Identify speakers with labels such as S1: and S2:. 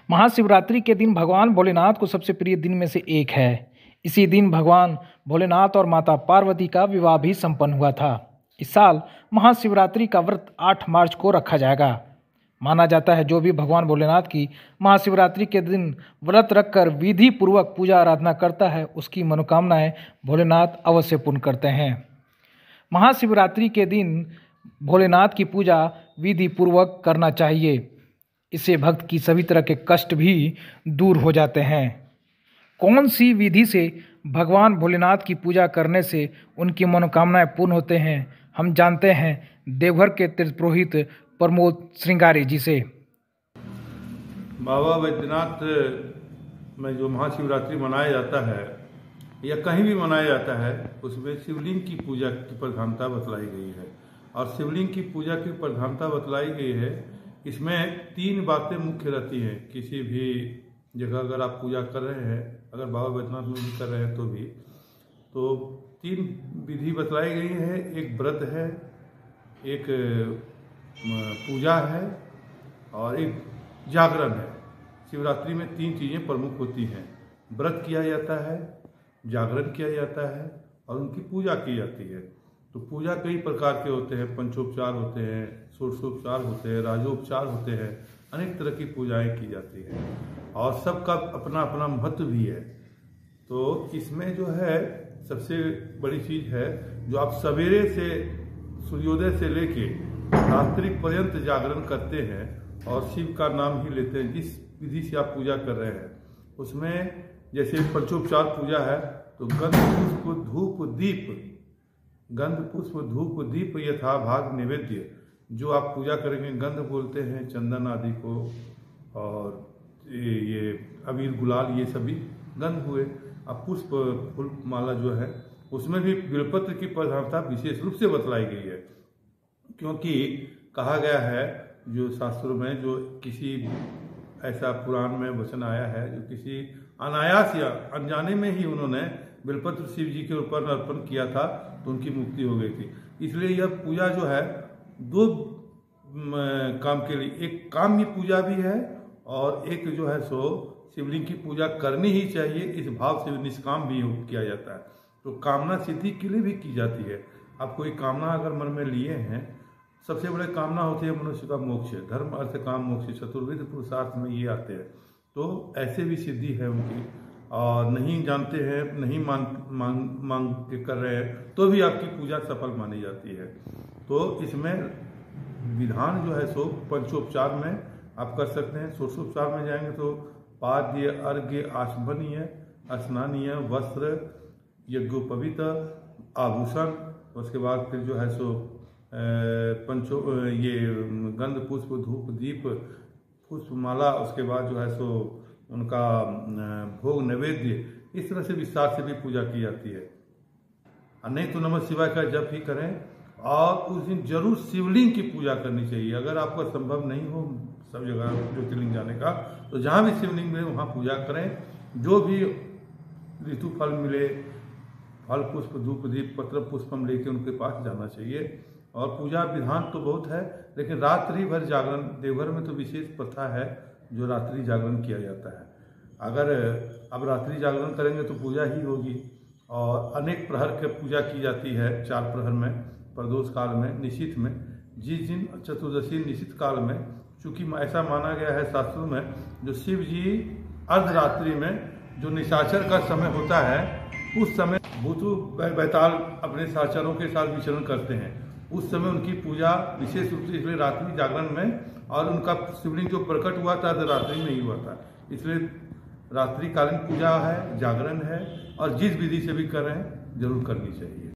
S1: महाशिवरात्रि के दिन भगवान भोलेनाथ को सबसे प्रिय दिन में से एक है। इसी दिन भगवान भोलेनाथ और माता पार्वती का विवाह भी संपन्न हुआ था। इस साल महाशिवरात्रि का व्रत 8 मार्च को रखा जाएगा। माना जाता है जो भी भगवान भोलेनाथ की महाशिवरात्रि के दिन व्रत रखकर विधि पूर्वक पूजा आराधना करता है, उसकी मनोकामनाएं भोलेनाथ अवश्य पूर्ण करते हैं। महाशिवरात्रि के दिन भोलेनाथ की पूजा विधि पूर्वक करना चाहिए। इससे भक्त की सभी तरह के कष्ट भी दूर हो जाते हैं। कौन सी विधि से भगवान भोलेनाथ की पूजा करने से उनकी मनोकामनाएं पूर्ण होते हैं, हम जानते हैं देवघर के तीर्थ पुरोहित प्रमोद श्रृंगारी जी से।
S2: बाबा बैद्यनाथ में जो महाशिवरात्रि मनाया जाता है या कहीं भी मनाया जाता है, उसमें शिवलिंग की पूजा की प्रधानता बतलाई गई है। और शिवलिंग की पूजा की प्रधानता बतलाई गई है, इसमें 3 बातें मुख्य रहती हैं। किसी भी जगह अगर आप पूजा कर रहे हैं, अगर बाबा बैद्यनाथ में भी कर रहे हैं तो 3 विधि बतलाई गई है। एक व्रत है, एक पूजा है और एक जागरण है। शिवरात्रि में 3 चीज़ें प्रमुख होती हैं। व्रत किया जाता है, जागरण किया जाता है और उनकी पूजा की जाती है। तो पूजा कई प्रकार के होते हैं, पंचोपचार होते हैं, षोडशोपचार होते हैं, राजोपचार होते हैं, अनेक तरह की पूजाएं की जाती हैं और सबका अपना अपना महत्व भी है। तो इसमें जो है सबसे बड़ी चीज़ है, जो आप सवेरे से सूर्योदय से लेके रात्रि पर्यंत जागरण करते हैं और शिव का नाम ही लेते हैं। जिस विधि से आप पूजा कर रहे हैं उसमें जैसे पंचोपचार पूजा है तो गंध पुष्प धूप दीप यथा भाग निवेद्य, जो आप पूजा करेंगे गंध बोलते हैं चंदन आदि को, और ये अबीर गुलाल ये सभी गंध हुए। अब पुष्प फूल माला जो है उसमें भी बिल्वपत्र की प्रधानता विशेष रूप से बतलाई गई है, क्योंकि कहा गया है जो शास्त्रों में, जो किसी ऐसा पुराण में वचन आया है जो किसी अनायास या अनजाने में ही उन्होंने बिल्वपत्र शिव जी के ऊपर अर्पण किया था तो उनकी मुक्ति हो गई थी। इसलिए यह पूजा जो है 2 काम के लिए, एक काम्य पूजा भी है और एक जो है सो शिवलिंग की पूजा करनी ही चाहिए, इस भाव से निष्काम भी किया जाता है। तो कामना सिद्धि के लिए भी की जाती है। आप कोई कामना अगर मन में लिए हैं, सबसे बड़े कामना होती है मनुष्य का मोक्ष, धर्म अर्थ काम मोक्ष चतुर्विध पुरुषार्थ में ये आते हैं। तो ऐसे भी सिद्धि है उनकी, और नहीं जानते हैं, नहीं मांग के कर रहे हैं तो भी आपकी पूजा सफल मानी जाती है। तो इसमें विधान जो है सो पंचोपचार में आप कर सकते हैं। षोडशोपचार में जाएंगे तो पाद्य अर्घ्य आचमनीय स्नानीय वस्त्र यज्ञोपवीत आभूषण, उसके बाद फिर जो है सो ये गंध पुष्प धूप दीप पुष्पमाला, उसके बाद जो है सो उनका भोग नैवेद्य, इस तरह से विस्तार से भी पूजा की जाती है। नहीं तो नमः शिवाय का जप ही करें और उस दिन जरूर शिवलिंग की पूजा करनी चाहिए। अगर आपको संभव नहीं हो सब जगह ज्योतिर्लिंग जाने का, तो जहाँ भी शिवलिंग मिले वहाँ पूजा करें। जो भी ऋतु फल मिले, फल पुष्प धूप दीप पत्र पुष्पम लेके उनके पास जाना चाहिए। और पूजा विधान तो बहुत है, लेकिन रात्रि भर जागरण, देवघर में तो विशेष प्रथा है जो रात्रि जागरण किया जाता है। अगर अब रात्रि जागरण करेंगे तो पूजा ही होगी। और अनेक प्रहर की पूजा की जाती है, 4 प्रहर में, प्रदोष काल में, निशित में। जिस दिन चतुर्दशी निशित काल में, चूंकि ऐसा माना गया है शास्त्रों में, जो शिव जी अर्धरात्रि में जो निशाचर का समय होता है, उस समय भूतु बैताल अपने साचरों के साथ विचरण करते हैं। उस समय उनकी पूजा विशेष रूप से इसलिए रात्रि जागरण में, और उनका शिवलिंग जो प्रकट हुआ था रात्रि में ही हुआ था, इसलिए रात्रिकालीन पूजा है, जागरण है, और जिस विधि से भी कर रहे हैं जरूर करनी चाहिए।